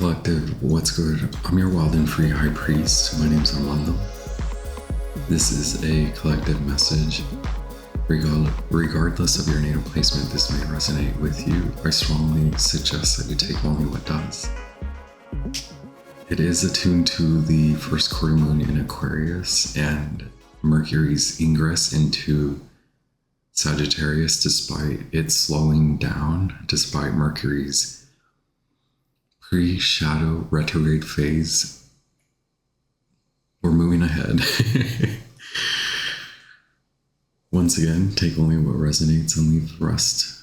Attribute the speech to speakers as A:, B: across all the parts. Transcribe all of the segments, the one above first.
A: Collective, what's good? I'm your wild and free high priest. My name's Armando. This is a collective message. Regardless of your natal placement, this may resonate with you. I strongly suggest that you take only what does. It is attuned to the first quarter moon in Aquarius and Mercury's ingress into Sagittarius, despite it slowing down, despite Mercury's pre-shadow retrograde phase. We're moving ahead. Once again, take only what resonates and leave the rest.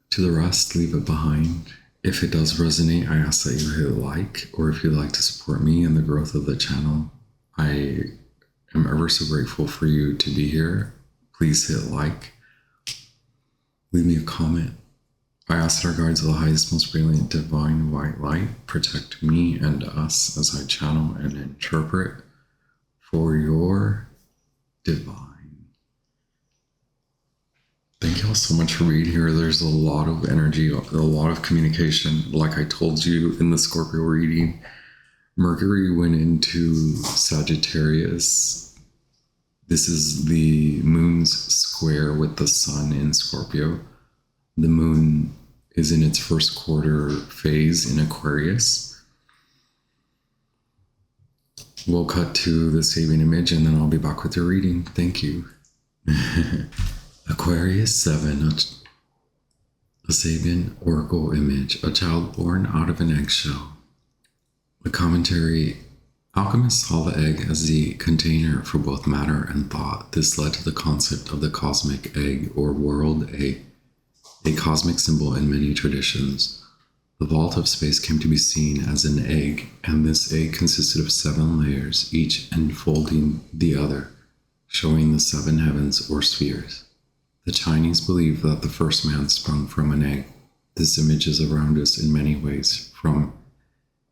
A: To the rest, leave it behind. If it does resonate, I ask that you hit like, or if you'd like to support me in the growth of the channel, I am ever so grateful for you to be here. Please hit like. Leave me a comment. I ask that our guides of the highest, most brilliant, divine white light protect me and us as I channel and interpret for your divine. Thank you all so much for being here. There's a lot of energy, a lot of communication. Like I told you in the Scorpio reading, Mercury went into Sagittarius. This is the moon's square with the sun in Scorpio. The moon is in its first quarter phase in Aquarius. We'll cut to the saving image and then I'll be back with your reading. Thank you. Aquarius 7, a Sabian oracle image, a child born out of an eggshell. The commentary: alchemists saw the egg as the container for both matter and thought. This led to the concept of the cosmic egg or world egg, a cosmic symbol in many traditions. The vault of space came to be seen as an egg, and this egg consisted of 7 layers, each enfolding the other, showing the 7 heavens or spheres. The Chinese believe that the first man sprung from an egg. This image is around us in many ways, from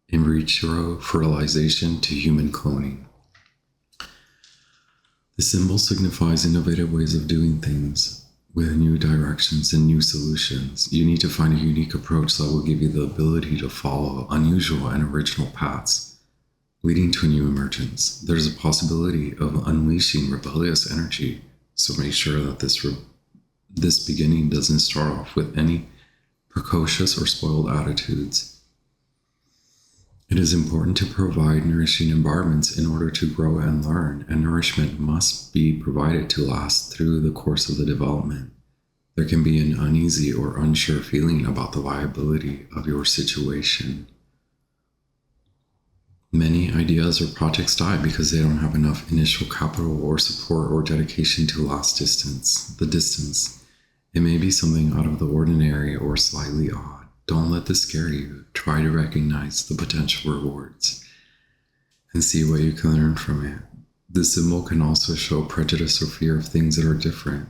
A: in vitro fertilization to human cloning. The symbol signifies innovative ways of doing things, with new directions and new solutions. You need to find a unique approach that will give you the ability to follow unusual and original paths, leading to a new emergence. There's a possibility of unleashing rebellious energy, so make sure that this beginning doesn't start off with any precocious or spoiled attitudes. It is important to provide nourishing environments in order to grow and learn, and nourishment must be provided to last through the course of the development. There can be an uneasy or unsure feeling about the viability of your situation. Many ideas or projects die because they don't have enough initial capital or support or dedication to last the distance. It may be something out of the ordinary or slightly odd. Don't let this scare you. Try to recognize the potential rewards and see what you can learn from it. This symbol can also show prejudice or fear of things that are different.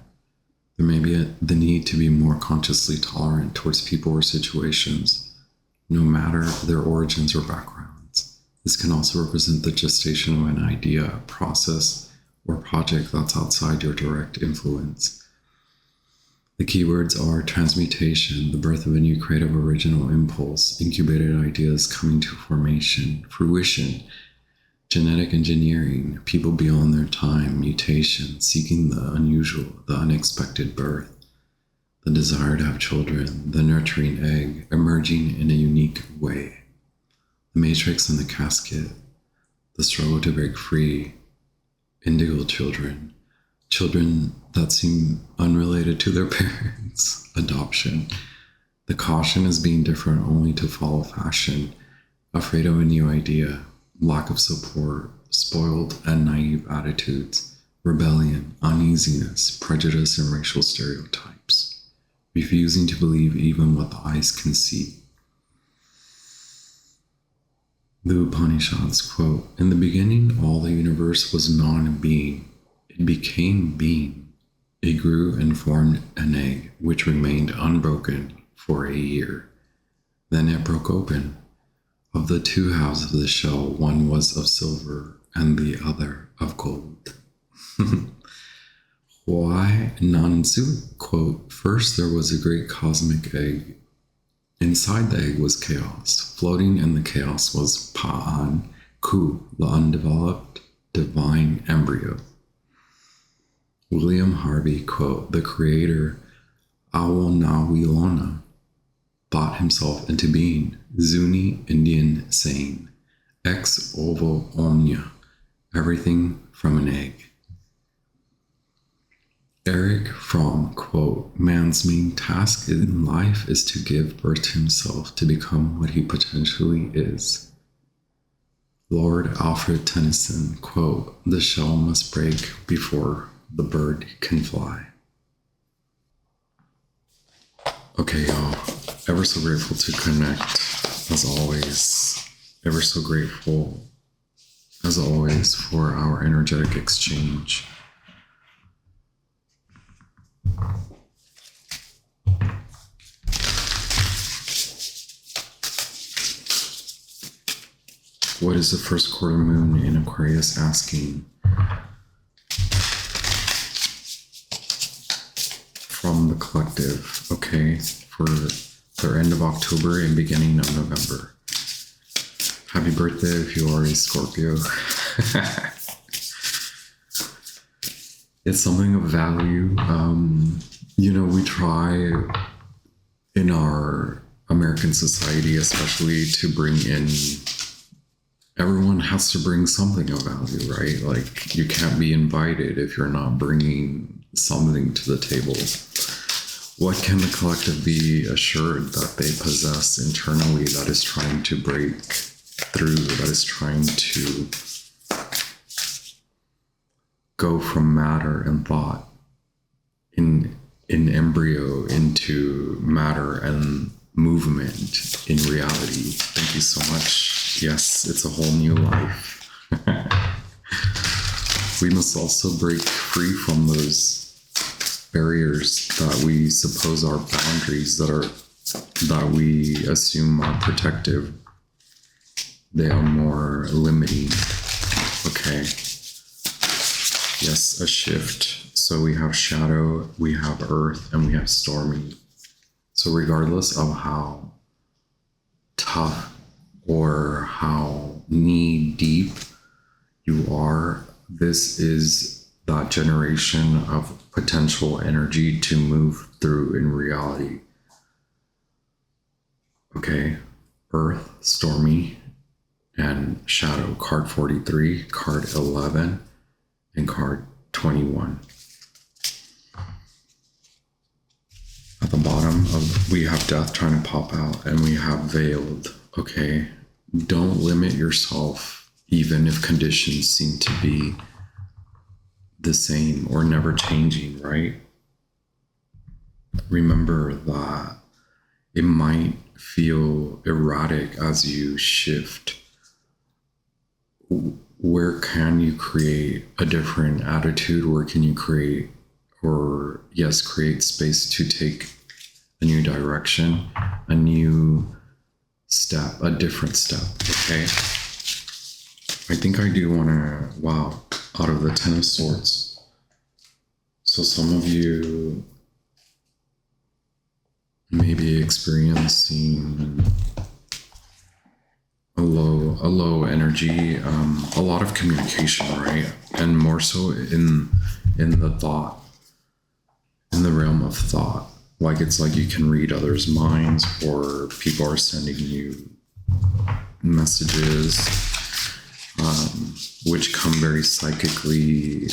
A: There may be the need to be more consciously tolerant towards people or situations, no matter their origins or backgrounds. This can also represent the gestation of an idea, process, or project that's outside your direct influence. The keywords are transmutation, the birth of a new creative original impulse, incubated ideas coming to formation, fruition, genetic engineering, people beyond their time, mutation, seeking the unusual, the unexpected birth, the desire to have children, the nurturing egg, emerging in a unique way, the matrix and the casket, the struggle to break free, indigo children, children that seem unrelated to their parents, adoption. The caution is being different only to follow fashion, afraid of a new idea, lack of support, spoiled and naive attitudes, rebellion, uneasiness, prejudice, and racial stereotypes, refusing to believe even what the eyes can see. The Upanishads quote, "In the beginning, all the universe was non-being. It became being. It grew and formed an egg, which remained unbroken for a year. Then it broke open. Of the 2 halves of the shell, one was of silver and the other of gold." Why Nanzu quote, "First there was a great cosmic egg. Inside the egg was chaos. Floating in the chaos was Pa'an Ku, the undeveloped divine embryo. William Harvey, quote, the creator Awonawilona thought himself into being. Zuni Indian saying, ex ovo omnia, everything from an egg. Eric Fromm, quote, man's main task in life is to give birth to himself to become what he potentially is. Lord Alfred Tennyson, quote, the shell must break before the bird can fly. Okay, y'all, ever so grateful to connect, as always. Ever so grateful, as always, for our energetic exchange. What is the first quarter moon in Aquarius asking? From the collective, okay, for the end of October and beginning of November. Happy birthday if you are a Scorpio. It's something of value. We try in our American society, especially, to bring in, everyone has to bring something of value, right? Like, you can't be invited if you're not bringing something to the table. What can the collective be assured that they possess internally that is trying to break through, that is trying to go from matter and thought in embryo into matter and movement in reality? Thank you so much. Yes, it's a whole new life. We must also break free from those barriers that we suppose are boundaries, that we assume are protective. They are more limiting. Okay. Yes, a shift. So we have shadow, we have earth, and we have stormy. So regardless of how tough or how knee deep you are, this is that generation of potential energy to move through in reality. Okay, earth, stormy, and shadow. Card 43, card 11, and card 21. At the bottom we have death trying to pop out, and we have veiled. Okay, don't limit yourself, even if conditions seem to be the same or never changing, right? Remember that it might feel erratic as you shift. Where can you create a different attitude? Where can you create space to take a new direction, a new step, a different step, okay? I think I do want to, out of the Ten of Swords. So some of you may be experiencing a low energy, a lot of communication, right? And more so in the thought, in the realm of thought. Like, it's like you can read others' minds, or people are sending you messages, which come very psychically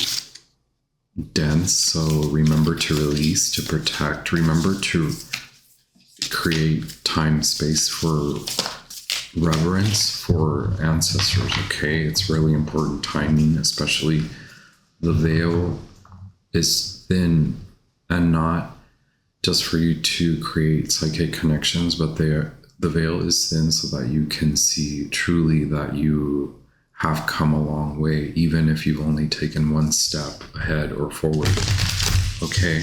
A: dense. So remember to release, to protect, remember to create time, space for reverence for ancestors, okay? It's really important timing, especially the veil is thin, and not just for you to create psychic connections, but the veil is thin so that you can see truly that you have come a long way, even if you've only taken one step ahead or forward. Okay.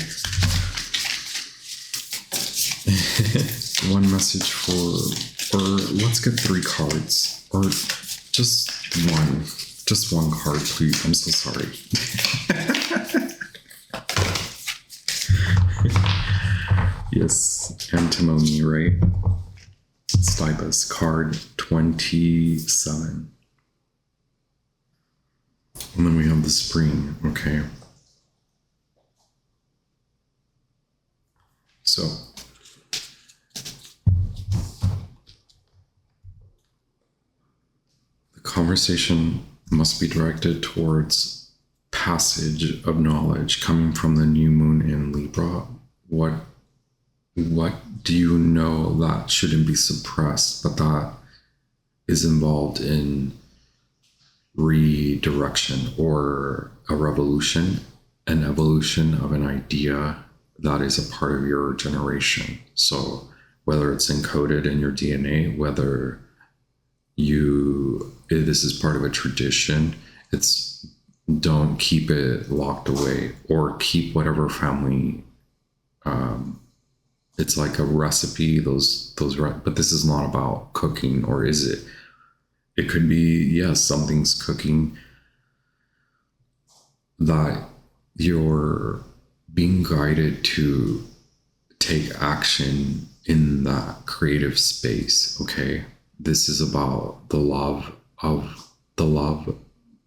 A: One message or let's get 3 cards, or just one card, please. I'm so sorry. Yes, antimony, right? Ibis, card 27. And then we have the Spring, okay? So, the conversation must be directed towards passage of knowledge coming from the new moon in Libra. What do you know that shouldn't be suppressed, but that is involved in redirection or a revolution, an evolution of an idea that is a part of your generation? So whether it's encoded in your DNA, whether this is part of a tradition, don't keep it locked away, or keep whatever family, it's like a recipe, but this is not about cooking, or is it? It could be, yes, something's cooking that you're being guided to take action in that creative space, okay? This is about the love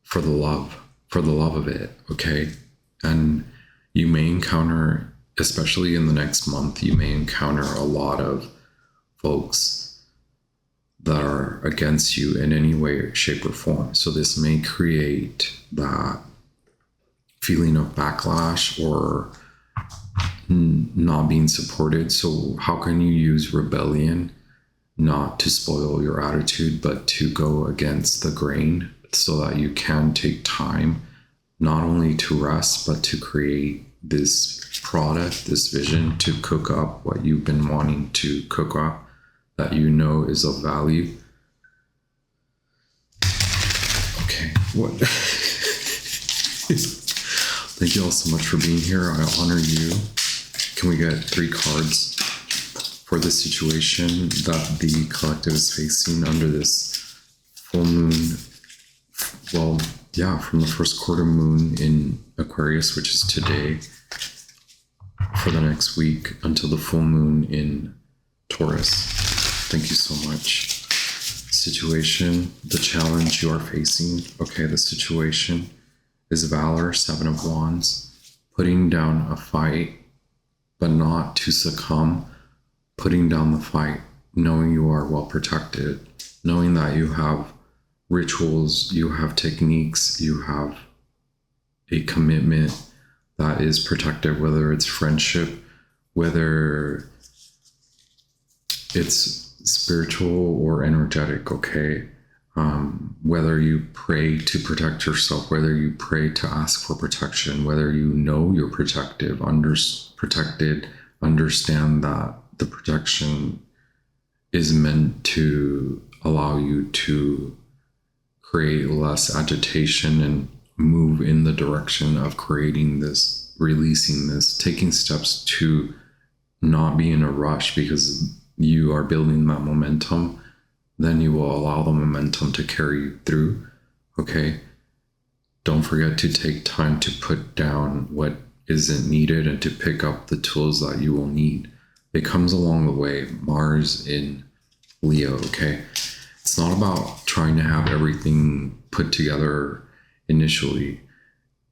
A: for the love of it, okay? And you may encounter, especially in the next month, you may encounter a lot of folks that are against you in any way, shape, or form. So this may create that feeling of backlash or not being supported. So how can you use rebellion not to spoil your attitude, but to go against the grain, so that you can take time not only to rest, but to create this product, this vision, to cook up what you've been wanting to cook up, that you know is of value. Okay, what? Thank you all so much for being here. I honor you. Can we get 3 cards for the situation that the collective is facing under this full moon? Well, yeah, from the first quarter moon in Aquarius, which is today, for the next week until the full moon in Taurus. Thank you so much. Situation, the challenge you are facing. Okay, the situation is Valor, 7 of Wands. Putting down a fight, but not to succumb. Putting down the fight, knowing you are well protected, knowing that you have rituals, you have techniques, you have a commitment that is protected, whether it's friendship, whether it's spiritual or energetic, okay? Whether you pray to protect yourself, whether you pray to ask for protection, whether you know you're protected, understand that the protection is meant to allow you to create less agitation and move in the direction of creating this, releasing this, taking steps to not be in a rush, because you are building that momentum. Then you will allow the momentum to carry you through, okay? Don't forget to take time to put down what isn't needed and to pick up the tools that you will need. It comes along the way. Mars in Leo, okay? It's not about trying to have everything put together initially.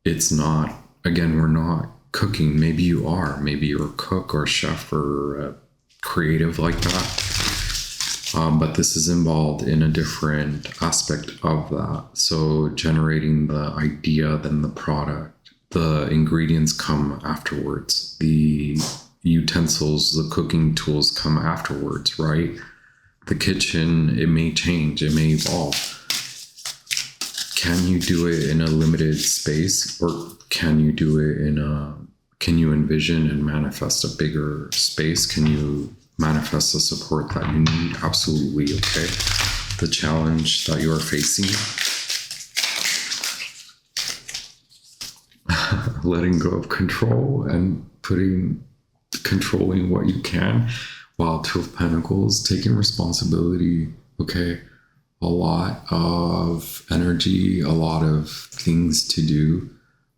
A: It's not, again, we're not cooking. Maybe you are. Maybe you're a cook or a chef or a creative like that. But this is involved in a different aspect of that. So generating the idea, then the product. The ingredients come afterwards. The utensils, the cooking tools come afterwards, right? The kitchen, it may change, it may evolve. Can you do it in a limited space, or can you do it can you envision and manifest a bigger space? Can you manifest the support that you need? Absolutely, okay? The challenge that you are facing, letting go of control and controlling what you can, while 2 of Pentacles, taking responsibility, okay? A lot of energy, a lot of things to do,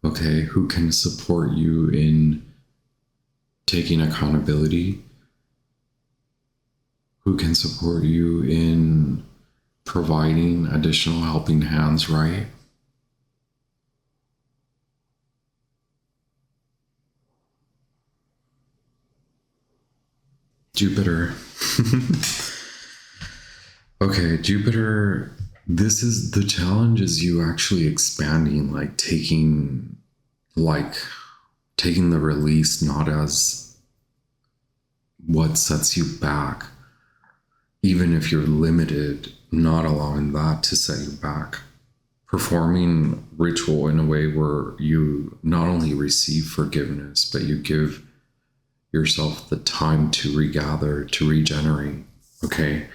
A: okay? Who can support you in taking accountability? who can support you in providing additional helping hands, right? Jupiter. Okay, Jupiter, this is the challenge, is you actually expanding, taking the release not as what sets you back, even if you're limited, not allowing that to set you back. Performing ritual in a way where you not only receive forgiveness, but you give yourself the time to regather, to regenerate. Okay.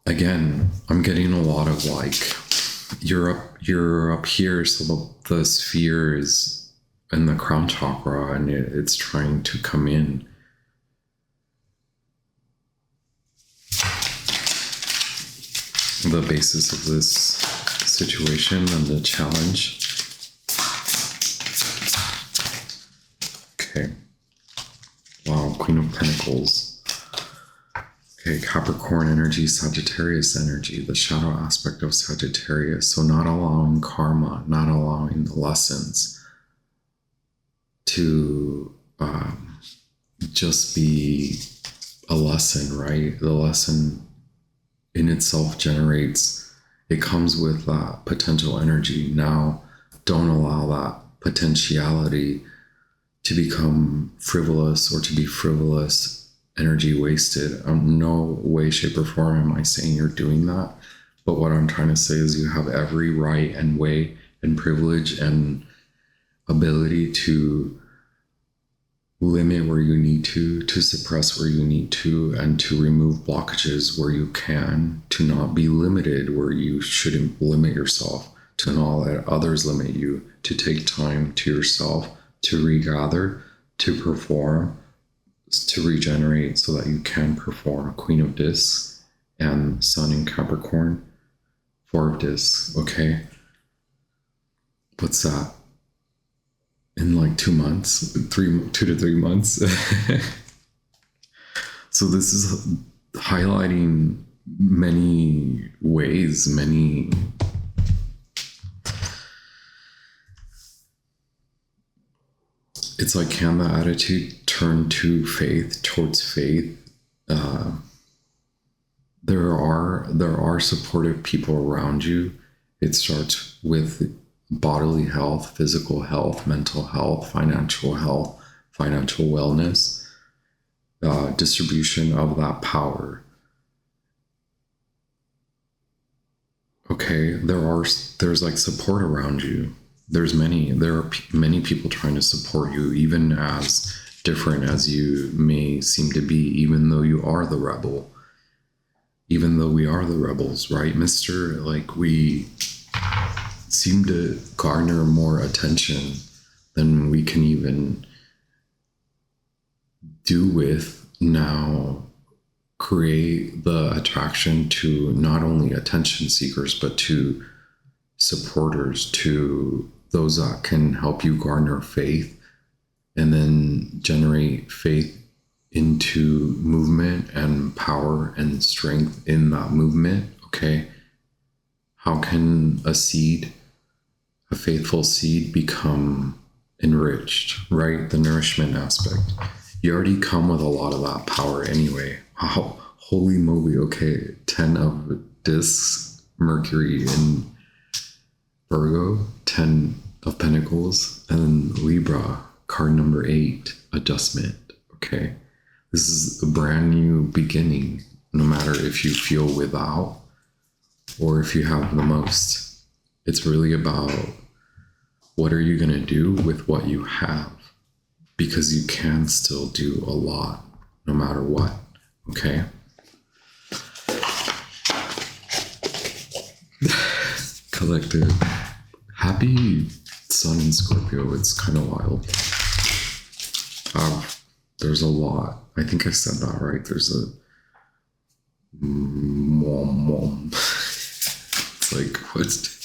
A: Again, I'm getting a lot of you're up here, so the sphere is in the crown chakra, and it's trying to come in. The basis of this situation and the challenge. Okay. Wow, Queen of Pentacles. Okay, Capricorn energy, Sagittarius energy, the shadow aspect of Sagittarius. So not allowing karma, not allowing the lessons to just be a lesson, right? The lesson in itself generates, it comes with that potential energy. Now, don't allow that potentiality to become frivolous or to be frivolous, energy wasted. No way, shape, or form am I saying you're doing that. But what I'm trying to say is you have every right and way and privilege and ability to limit where you need to suppress where you need to, and to remove blockages where you can, to not be limited where you shouldn't limit yourself, to not let others limit you, to take time to yourself, to regather, to perform, to regenerate so that you can perform. Queen of Discs and Sun in Capricorn, Four of Discs. Okay. What's that? In 2 months, 2 to 3 months. So this is highlighting many ways, it's like, can the attitude turn to faith, towards faith? There are supportive people around you. It starts with bodily health, physical health, mental health, financial wellness, distribution of that power. Okay, there's support around you. There are many people trying to support you, even as different as you may seem to be, even though you are the rebel, even though we are the rebels, right, mister? We seem to garner more attention than we can even do with. Now create the attraction to not only attention seekers, but to supporters, to those that can help you garner faith, and then generate faith into movement and power and strength in that movement. Okay. How can a faithful seed become enriched, right? The nourishment aspect. You already come with a lot of that power anyway. Wow, holy moly. Okay, 10 of Discs, Mercury in Virgo, 10 of Pentacles, and Libra, card number 8, adjustment. Okay, this is a brand new beginning, no matter if you feel without or if you have the most. It's really about, what are you going to do with what you have? Because you can still do a lot, no matter what. Okay. Collective. Happy Sun in Scorpio. It's kind of wild. There's a lot. I think I said that right. There's a mom. It's what's...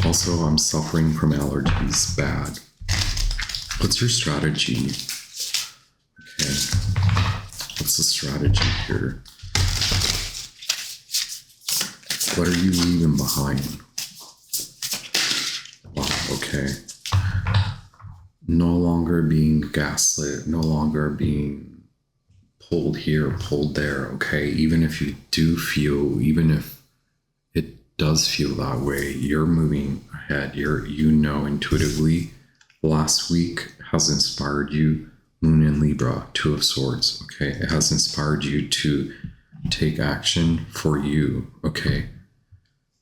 A: Also, I'm suffering from allergies bad. What's your strategy strategy here. What are you leaving behind? Wow, okay. No longer being gaslit, no longer being pulled here, pulled there, okay? Even if you do feel, even if it does feel that way, you're moving ahead. You know intuitively. Last week has inspired you, Moon in Libra, Two of Swords, okay? It has inspired you to take action for you, okay?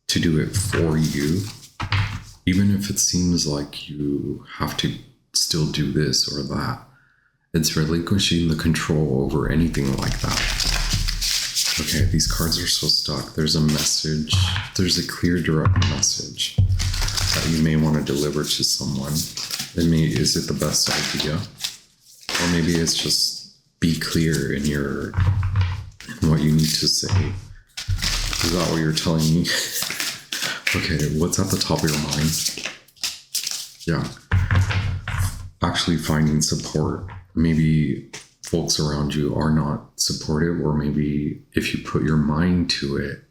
A: To do it for you, even if it seems like you have to still do this or that. It's relinquishing the control over anything like that. Okay, these cards are so stuck. There's a message, there's a clear, direct message that you may want to deliver to someone. Is it the best idea? Or maybe it's just be clear in what you need to say. Is that what you're telling me? Okay, what's at the top of your mind? Yeah. Actually finding support. Maybe folks around you are not supportive, or maybe if you put your mind to it,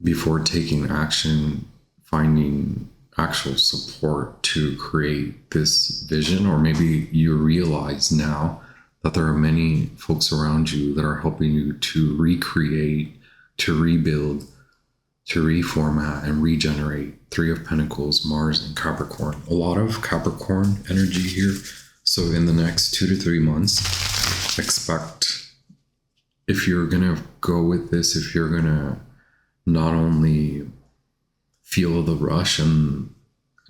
A: before taking action, finding actual support to create this vision, or maybe you realize now that there are many folks around you that are helping you to recreate, to rebuild, to reformat and regenerate. Three of Pentacles, Mars and Capricorn. A lot of Capricorn energy here. So in the next 2 to 3 months, expect, if you're going to go with this, if you're going to not only feel the rush and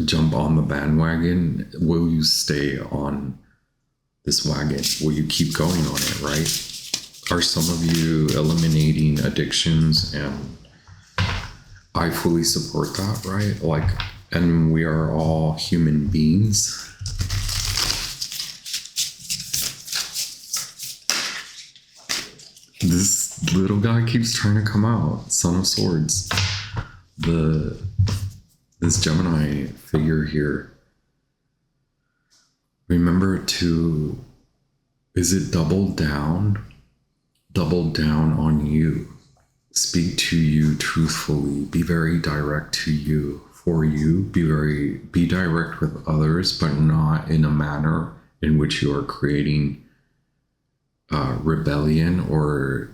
A: jump on the bandwagon, will you stay on this wagon? Will you keep going on it, right? Are some of you eliminating addictions? And I fully support that, right? Like, and we are all human beings. This little guy keeps trying to come out. Son of Swords. This Gemini figure here. Remember to, is it double down? Double down on you. Speak to you truthfully. Be very direct to you, for you. Be direct with others, but not in a manner in which you are creating rebellion or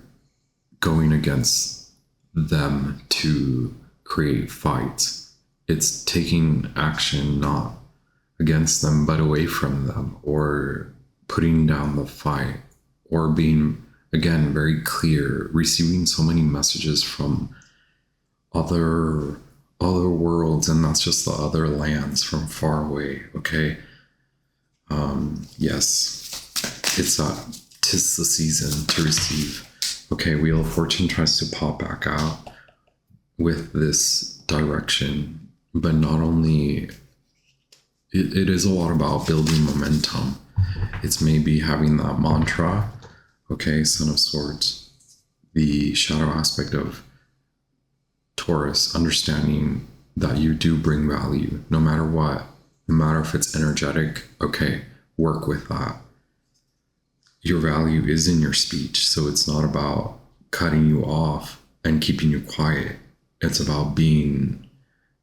A: going against them to create fights. It's taking action not against them, but away from them, or putting down the fight, or being, again, very clear, receiving so many messages from other worlds, and that's just the other lands from far away, okay? Yes, it's 'tis the season to receive. Okay, Wheel of Fortune tries to pop back out with this direction, but not only, it is a lot about building momentum. It's maybe having that mantra. Okay, Son of Swords, the shadow aspect of Taurus, understanding that you do bring value no matter what, no matter if it's energetic. Okay, work with that. Your value is in your speech, so it's not about cutting you off and keeping you quiet. It's about being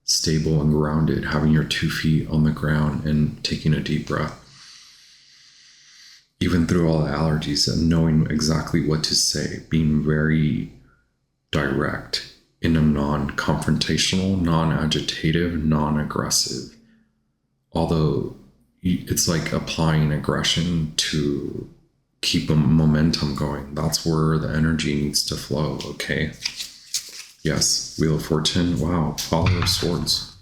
A: stable and grounded, having your 2 feet on the ground and taking a deep breath. Even through all the allergies, and knowing exactly what to say, being very direct in a non-confrontational, non-agitative, non-aggressive. Although it's like applying aggression to keep a momentum going. That's where the energy needs to flow, okay? Yes, Wheel of Fortune. Wow, Father of Swords.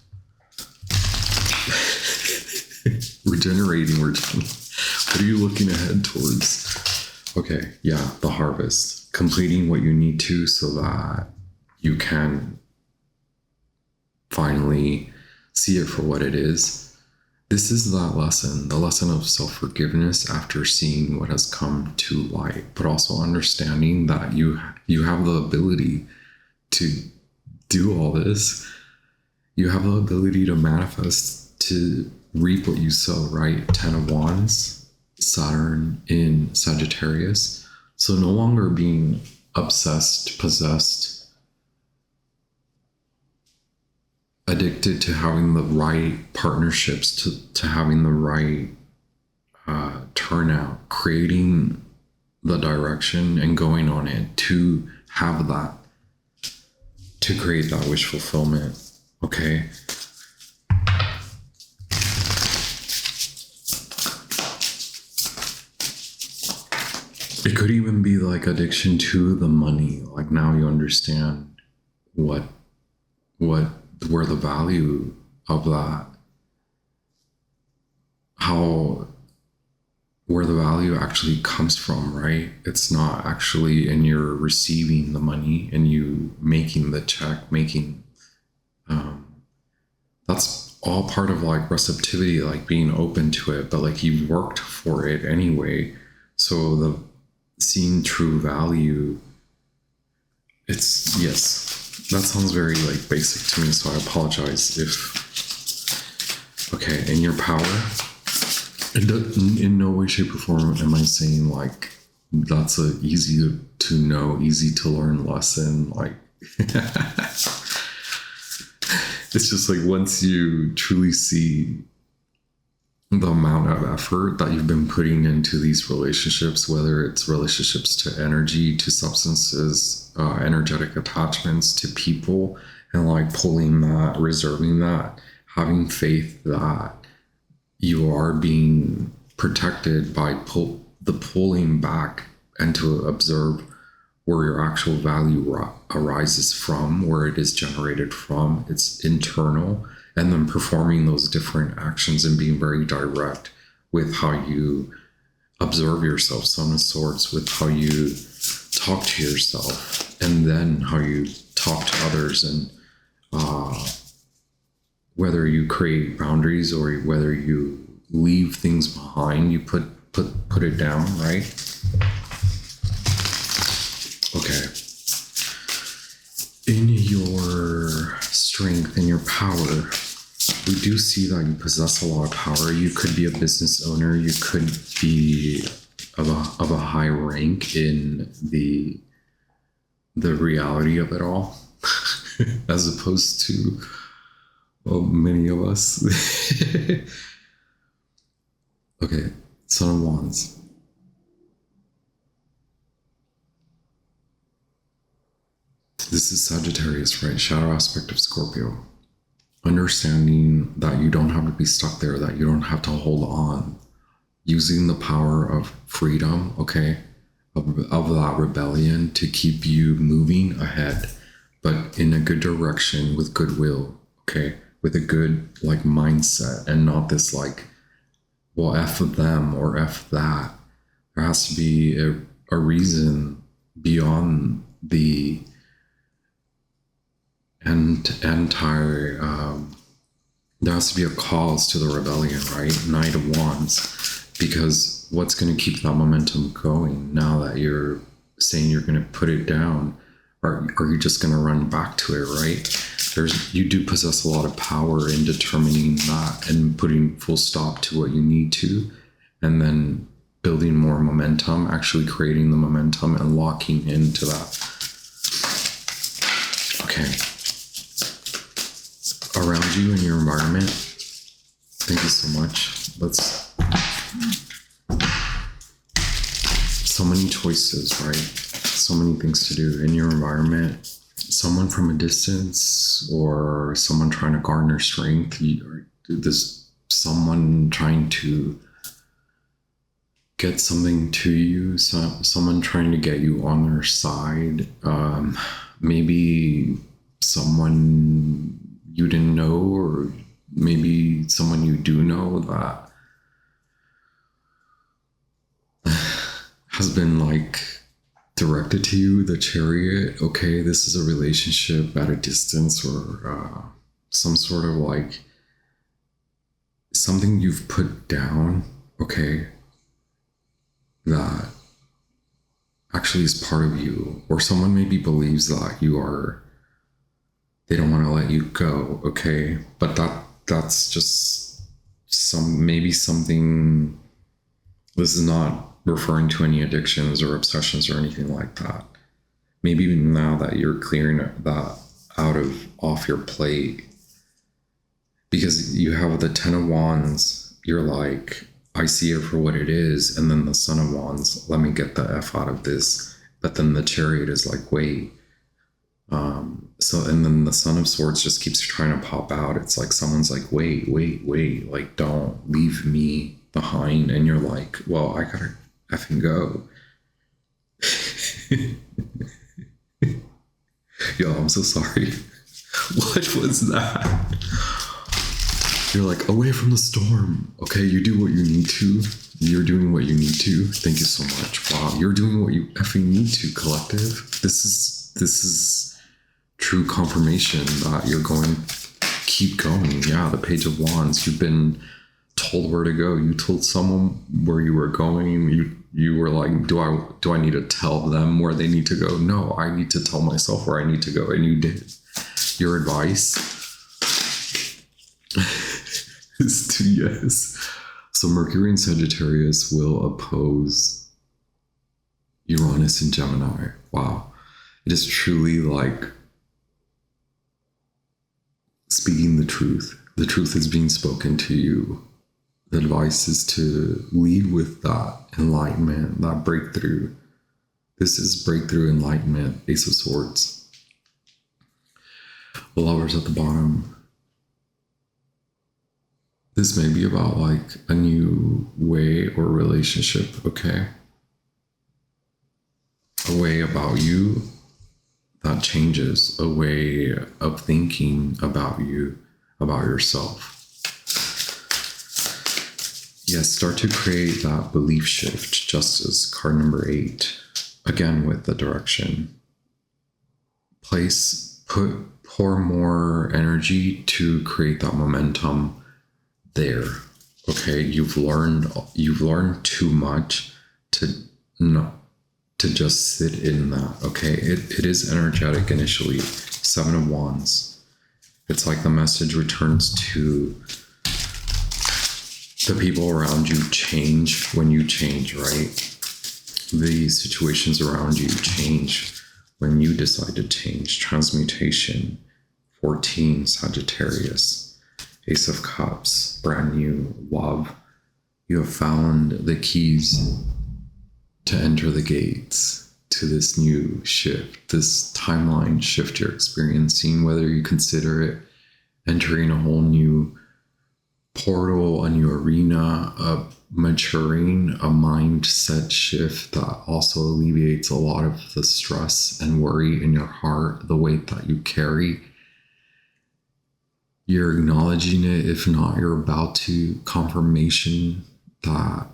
A: Regenerating. What are you looking ahead towards? Okay, yeah, the harvest. Completing what you need to so that you can finally see it for what it is. This is that lesson, the lesson of self-forgiveness after seeing what has come to light, but also understanding that you have the ability to do all this. You have the ability to manifest, to reap what you sow, right? 10 of Wands. Saturn in Sagittarius. So no longer being obsessed, possessed, addicted to having the right partnerships, to having the right turnout, creating the direction and going on it to have that, to create that wish fulfillment. Okay. It could even be like addiction to the money. Like now you understand where the value of that, where the value actually comes from, right? It's not actually in your receiving the money and you making the check, that's all part of like receptivity, like being open to it, but like you've worked for it anyway. So the seeing true value, it's, yes, that sounds very like basic to me, so I apologize if, okay, in your power, in no way, shape, or form am I saying like that's a easy to know, easy to learn lesson. Like, it's just like once you truly see the amount of effort that you've been putting into these relationships, whether it's relationships to energy, to substances, energetic attachments, to people, and like pulling that, reserving that, having faith that you are being protected by the pulling back and to observe where your actual value arises from, where it is generated from, it's internal, and then performing those different actions and being very direct with how you observe yourself, Son of Swords, with how you talk to yourself, and then how you talk to others, and whether you create boundaries or whether you leave things behind, you put it down, right? Okay. In your strength, in your power, we do see that you possess a lot of power. You could be a business owner. You could be of a high rank in the reality of it all, as opposed to, well, many of us. Okay, Son of Wands. This is Sagittarius, right? Shadow aspect of Scorpio. Understanding that you don't have to be stuck there, that you don't have to hold on. Using the power of freedom, okay, of that rebellion to keep you moving ahead, but in a good direction with goodwill, okay, with a good like mindset, and not this like, well, F them or F that. There has to be a reason beyond the entire, there has to be a cause to the rebellion, right? Knight of Wands, because what's going to keep that momentum going now that you're saying you're going to put it down? Or are you just going to run back to it, right? You do possess a lot of power in determining that and putting full stop to what you need to, and then building more momentum, actually creating the momentum and locking into that. Okay. Around you in your environment, thank you so much. So many choices, right? So many things to do in your environment. Someone from a distance, or someone trying to garner strength. There's someone trying to get something to you. Someone trying to get you on their side. Maybe someone you didn't know, or maybe someone you do know that has been like directed to you, the Chariot. Okay, this is a relationship at a distance, or some sort of like something you've put down, okay, that actually is part of you, or someone maybe believes that they don't want to let you go, okay, but that's just maybe something This is not referring to any addictions or obsessions or anything like that. Maybe now that you're clearing that off your plate, because you have the Ten of Wands, you're like, I see it for what it is. And then the Son of Wands, let me get the F out of this. But then the Chariot is like, wait. And then the Son of Swords just keeps trying to pop out. It's like someone's like, wait, like, don't leave me behind. And you're like, well, I gotta effing go. Yo, I'm so sorry. What was that? You're like, away from the storm. Okay, you do what you need to. You're doing what you need to. Thank you so much. Wow, you're doing what you effing need to, collective. This is true confirmation that you're going, keep going. Yeah, the Page of Wands. You've been told where to go. You told someone where you were going. You were like, do I need to tell them where they need to go? No, I need to tell myself where I need to go. And you did. Your advice is to yes. So Mercury and Sagittarius will oppose Uranus and Gemini. Wow. It is truly like speaking the truth. The truth is being spoken to you. The advice is to lead with that enlightenment, that breakthrough. This is breakthrough, enlightenment, Ace of Swords. The Lovers at the bottom. This may be about like a new way or relationship, okay? A way about you that changes, a way of thinking about you, about yourself. Yes, start to create that belief shift, Justice, card number 8. Again, with the direction. Pour more energy to create that momentum there. Okay, you've learned too much to just sit in that. Okay, it is energetic initially. 7 of Wands. It's like the message returns to the people around you change when you change, right? The situations around you change when you decide to change. Transmutation. 14, Sagittarius. Ace of Cups, brand new love. You have found the keys to enter the gates to this new shift, this timeline shift you're experiencing, whether you consider it entering a whole new portal, a new arena, a maturing, a mindset shift that also alleviates a lot of the stress and worry in your heart, the weight that you carry. You're acknowledging it. If not, you're about to. Confirmation that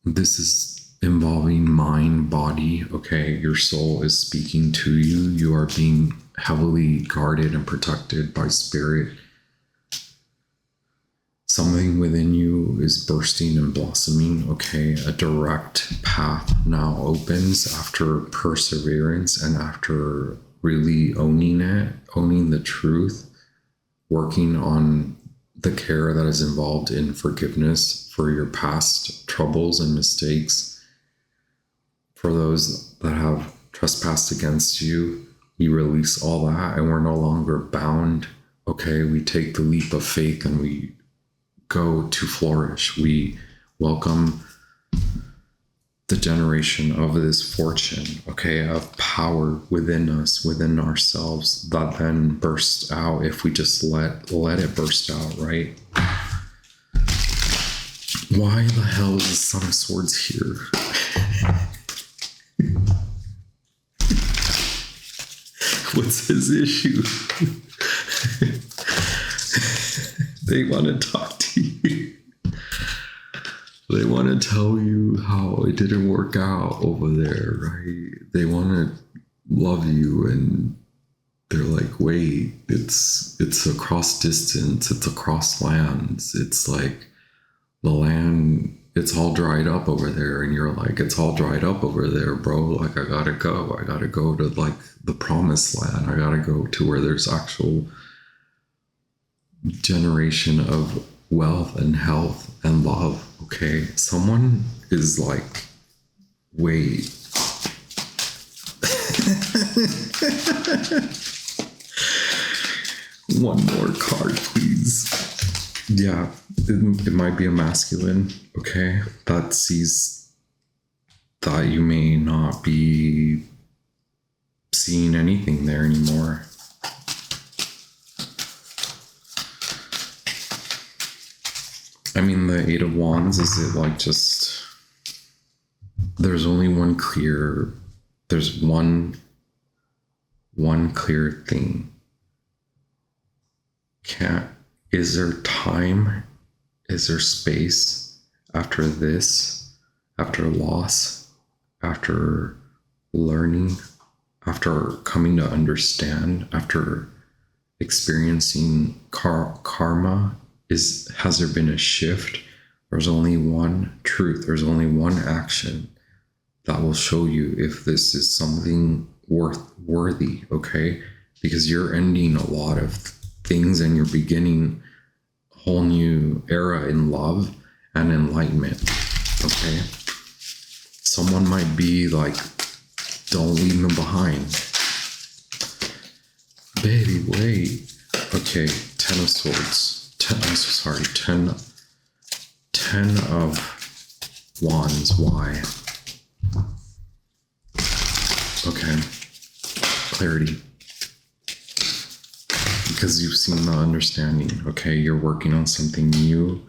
A: this is involving mind, body. Okay, your soul is speaking to you. You are being heavily guarded and protected by spirit. Something within you is bursting and blossoming. Okay, a direct path now opens after perseverance and after really owning it, owning the truth. Working on the care that is involved in forgiveness for your past troubles and mistakes. For those that have trespassed against you, we release all that and we're no longer bound. Okay, we take the leap of faith and we go to flourish. We welcome the generation of this fortune, okay, of power within us, within ourselves, that then bursts out if we just let it burst out, right? Why the hell is the Son of Swords here? What's his issue? They want to talk to you. They want to tell you how it didn't work out over there, right? They want to love you, and they're like, wait, it's across distance, it's across lands. It's like the land, it's all dried up over there, and you're like, it's all dried up over there, bro. Like, I gotta go to like the promised land. I gotta go to where there's actual generation of wealth and health and love. Okay, someone is like, wait. One more card, please. Yeah, it might be a masculine, okay, that sees that you may not be seeing anything there anymore. I mean, the Eight of Wands, is it like just, there's only one clear, there's one clear thing. Is there time? Is there space after this? After loss? After learning? After coming to understand? After experiencing karma? Has there been a shift? There's only one truth. There's only one action that will show you if this is something worthy, okay? Because you're ending a lot of things and you're beginning a whole new era in love and enlightenment, okay? Someone might be like, don't leave me behind. Baby, wait. Okay, 10 of Swords. I'm so sorry. 10 of Wands. Why? Okay. Clarity. Because you've seen the understanding. Okay, you're working on something new.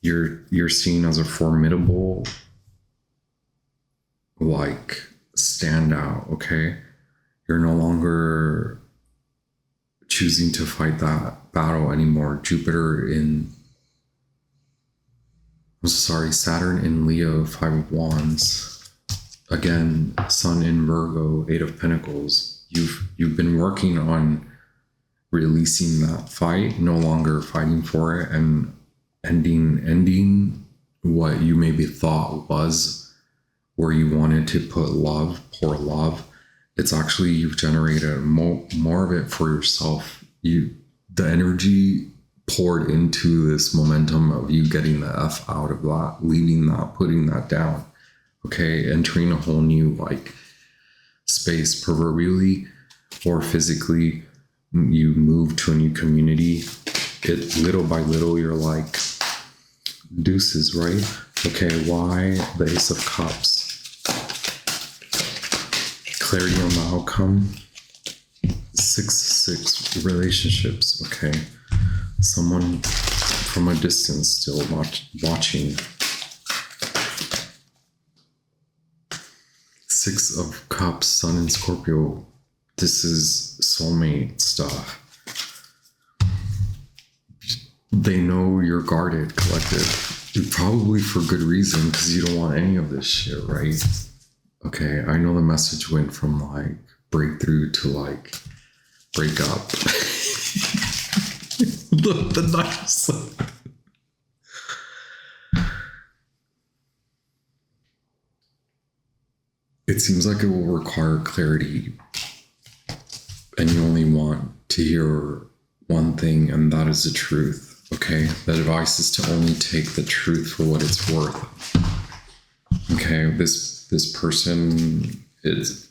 A: You're seen as a formidable, like, standout. Okay, you're no longer choosing to fight that battle anymore. Saturn in Leo, 5 of Wands. Again, Sun in Virgo, 8 of Pentacles. You've been working on releasing that fight, no longer fighting for it, and ending what you maybe thought was where you wanted to put love, pour love. It's actually, you've generated more of it for yourself. The energy poured into this momentum of you getting the F out of that, leaving that, putting that down. Okay, entering a whole new like space, proverbially or physically. You move to a new community. Little by little, you're like, deuces, right? Okay, why the Ace of Cups? Clarity on the outcome. 6 relationships. Okay, someone from a distance still watching. 6 of Cups, Sun in Scorpio. This is soulmate stuff. They know you're guarded, collected. Probably for good reason, because you don't want any of this shit, right? Okay, I know the message went from like breakthrough to like break up. the nice. It seems like it will require clarity, and you only want to hear one thing, and that is the truth. Okay, the advice is to only take the truth for what it's worth. Okay, this person is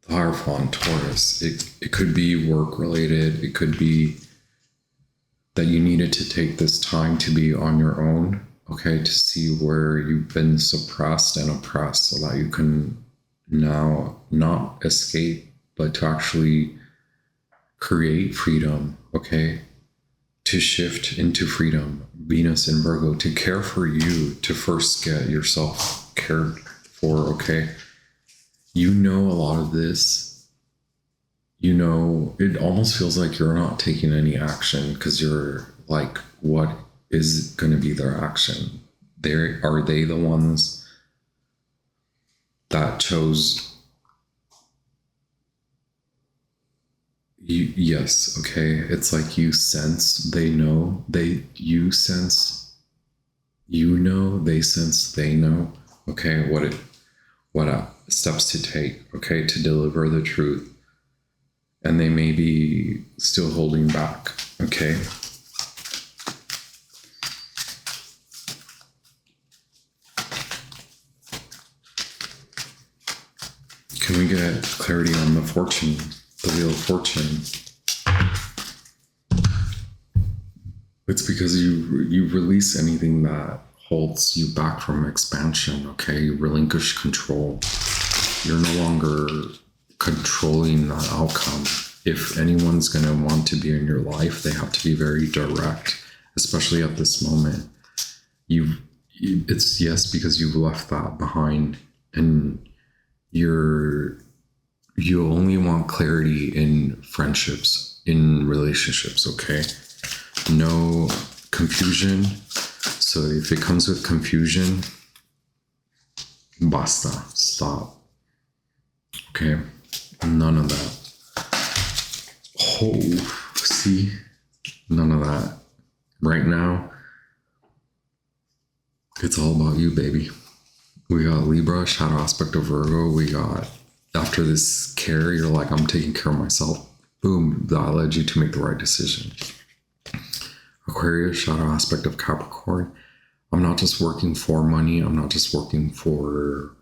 A: the Hierophant Taurus. It could be work related. It could be that you needed to take this time to be on your own. Okay, to see where you've been suppressed and oppressed, so that you can now not escape, but to actually create freedom. Okay, to shift into freedom. Venus in Virgo, to care for you, to first get yourself cared for. Okay, you know a lot of this. You know, it almost feels like you're not taking any action, because you're like, what is going to be their action? Are they the ones that chose you? Yes. Okay, it's like you sense, they know, you sense, you know, they sense, they know. Okay, what steps to take, okay, to deliver the truth, and they may be still holding back. Okay, Can we get clarity on the fortune, the Wheel of Fortune? It's because you release anything that holds you back from expansion, okay? You relinquish control. You're no longer controlling the outcome. If anyone's going to want to be in your life, they have to be very direct, especially at this moment. It's yes, because you've left that behind, and you only want clarity in friendships, in relationships, okay? No confusion. So if it comes with confusion, basta, stop. Okay, none of that. Oh, see, none of that. Right now, it's all about you, baby. We got Libra, shadow aspect of Virgo. We got, after this care, you're like, I'm taking care of myself. Boom, that led you to make the right decision. Aquarius, shadow aspect of Capricorn. I'm not just working for money. I'm not just working for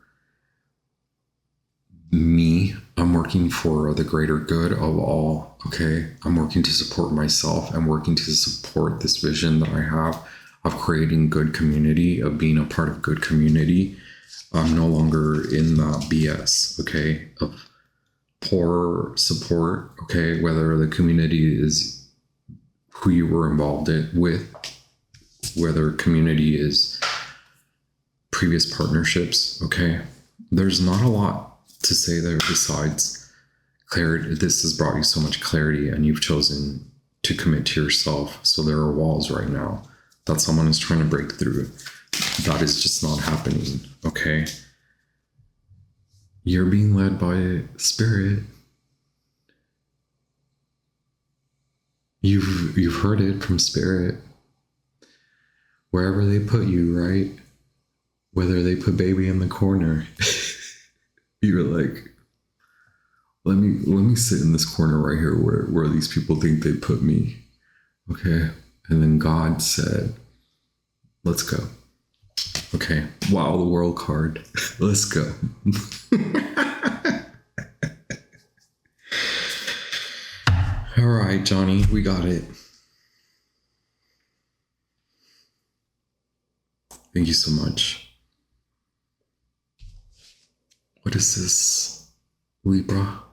A: me. I'm working for the greater good of all, okay? I'm working to support myself. I'm working to support this vision that I have of creating good community, of being a part of good community. I'm no longer in that BS, okay? Of poor support, okay? Whether the community is who you were involved with, whether community is previous partnerships, okay? There's not a lot to say there besides clarity. This has brought you so much clarity, and you've chosen to commit to yourself. So there are walls right now that someone is trying to break through. That is just not happening, okay? You're being led by spirit. You've heard it from spirit. Wherever they put you, right? Whether they put baby in the corner, you're like, let me sit in this corner right here where these people think they put me. Okay. And then God said, let's go. Okay. Wow, the world card. Let's go. All right, Johnny, we got it. Thank you so much. What is this? Libra?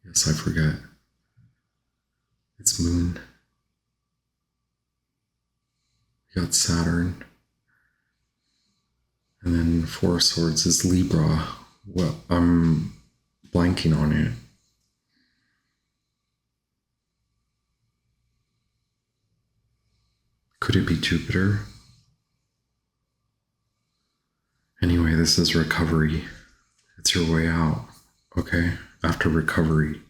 A: Yes, I forget. It's Moon. We got Saturn. And then Four of Swords is Libra. Well, I'm blanking on it. Could it be Jupiter? Anyway, this is recovery. It's your way out, okay? After recovery.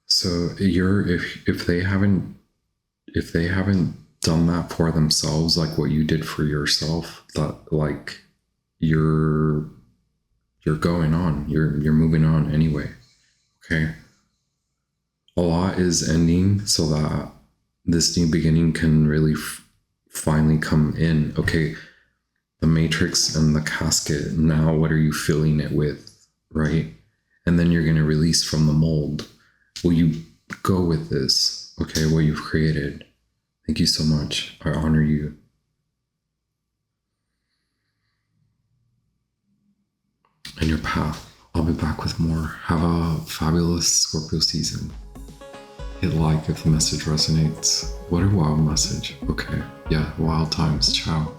A: So if they haven't done that for themselves, like what you did for yourself, that like you're going on, you're moving on anyway, okay? A lot is ending so that this new beginning can really finally come in. Okay, the matrix and the casket, now what are you filling it with, right? And then you're going to release from the mold. Will you go with this, okay, what you've created? Thank you so much. I honor you. And your path. I'll be back with more. Have a fabulous Scorpio season. Hit like if the message resonates. What a wild message. Okay. Yeah, wild times. Ciao.